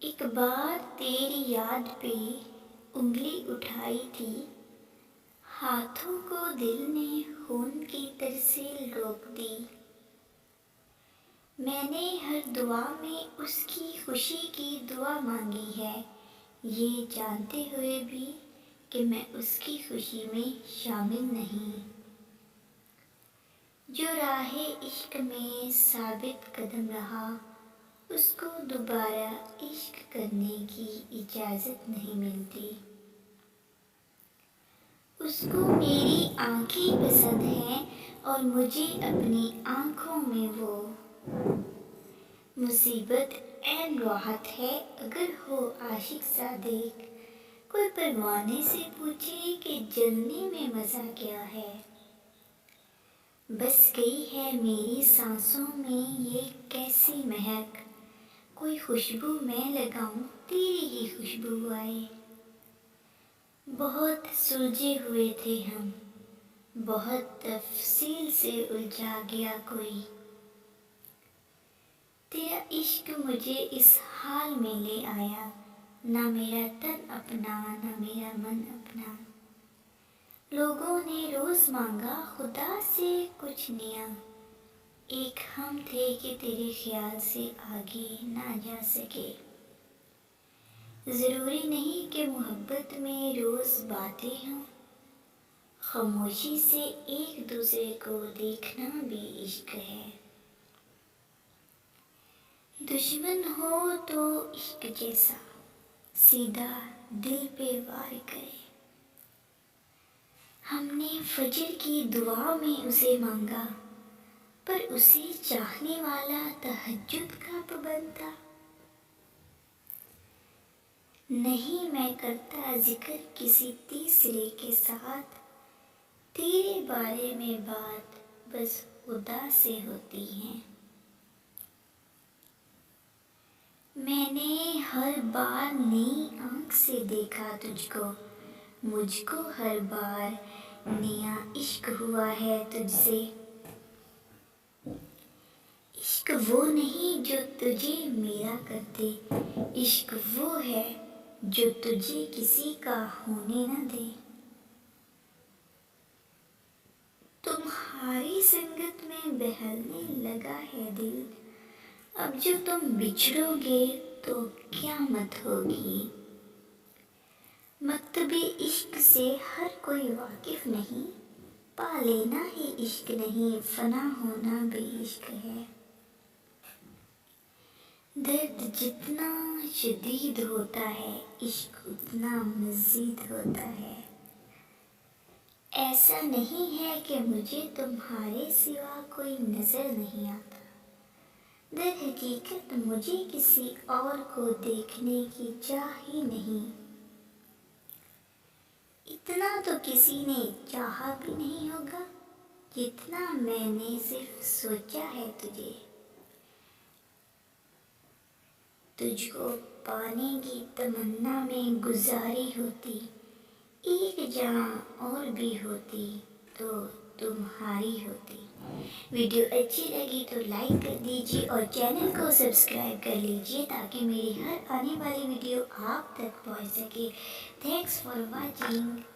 ایک بار تیری یاد پہ انگلی اٹھائی تھی، ہاتھوں کو دل نے خون کی ترسیل روک دی۔ میں نے ہر دعا میں اس کی خوشی کی دعا مانگی ہے، یہ جانتے ہوئے بھی کہ میں اس کی خوشی میں شامل نہیں۔ جو راہ عشق میں ثابت قدم رہا، اس کو دوبارہ عشق کرنے کی اجازت نہیں ملتی۔ اس کو میری آنکھیں پسند ہیں اور مجھے اپنی آنکھوں میں وہ مصیبت عین راحت ہے۔ اگر ہو عاشق صادق، کوئی پروانے سے پوچھے کہ جلنے میں مزہ کیا ہے۔ بس گئی ہے میری سانسوں میں یہ کیسی مہک، کوئی خوشبو میں لگاؤں تیری ہی خوشبو آئے۔ بہت سلجھے ہوئے تھے ہم، بہت تفصیل سے الجھا گیا کوئی۔ تیرا عشق مجھے اس حال میں لے آیا، نہ میرا تن اپنا نہ میرا من اپنا۔ لوگوں نے روز مانگا خدا سے کچھ نیا، ایک ہم تھے کہ تیرے خیال سے آگے نہ جا سکے۔ ضروری نہیں کہ محبت میں روز باتیں ہوں، خاموشی سے ایک دوسرے کو دیکھنا بھی عشق ہے۔ دشمن ہو تو عشق جیسا سیدھا دل پہ وار کرے۔ ہم نے فجر کی دعا میں اسے مانگا، پر اسے چاہنے والا تہجد کا پابند تھا۔ نہیں میں کرتا ذکر کسی تیسرے کے ساتھ، تیرے بارے میں بات بس خدا سے ہوتی ہے۔ میں نے ہر بار نئی آنکھ سے دیکھا تجھ کو، مجھ کو ہر بار نیا عشق ہوا ہے تجھ سے۔ عشق وہ نہیں جو تجھے میرا کر دے، عشق وہ ہے جو تجھے کسی کا ہونے نہ دے۔ تمہاری سنگت میں بہلنے لگا ہے دل، اب جو تم بچھڑو گے تو قیامت ہوگی۔ مکتب عشق سے ہر کوئی واقف نہیں، پا لینا ہی عشق نہیں، فنا ہونا بھی عشق ہے۔ درد جتنا شدید ہوتا ہے، عشق اتنا مزید ہوتا ہے۔ ایسا نہیں ہے کہ مجھے تمہارے سوا کوئی نظر نہیں آتا، در حقیقت مجھے کسی اور کو دیکھنے کی چاہ ہی نہیں۔ اتنا تو کسی نے چاہا بھی نہیں ہوگا جتنا میں نے صرف سوچا ہے تجھے۔ تجھ کو پانے کی تمنا میں گزاری ہوتی، ایک جہاں اور بھی ہوتی تو تمہاری ہوتی۔ ویڈیو اچھی لگی تو لائک کر دیجیے اور چینل کو سبسکرائب کر لیجیے تاکہ میری ہر آنے والی ویڈیو آپ تک پہنچ سکے۔ Thanks for watching.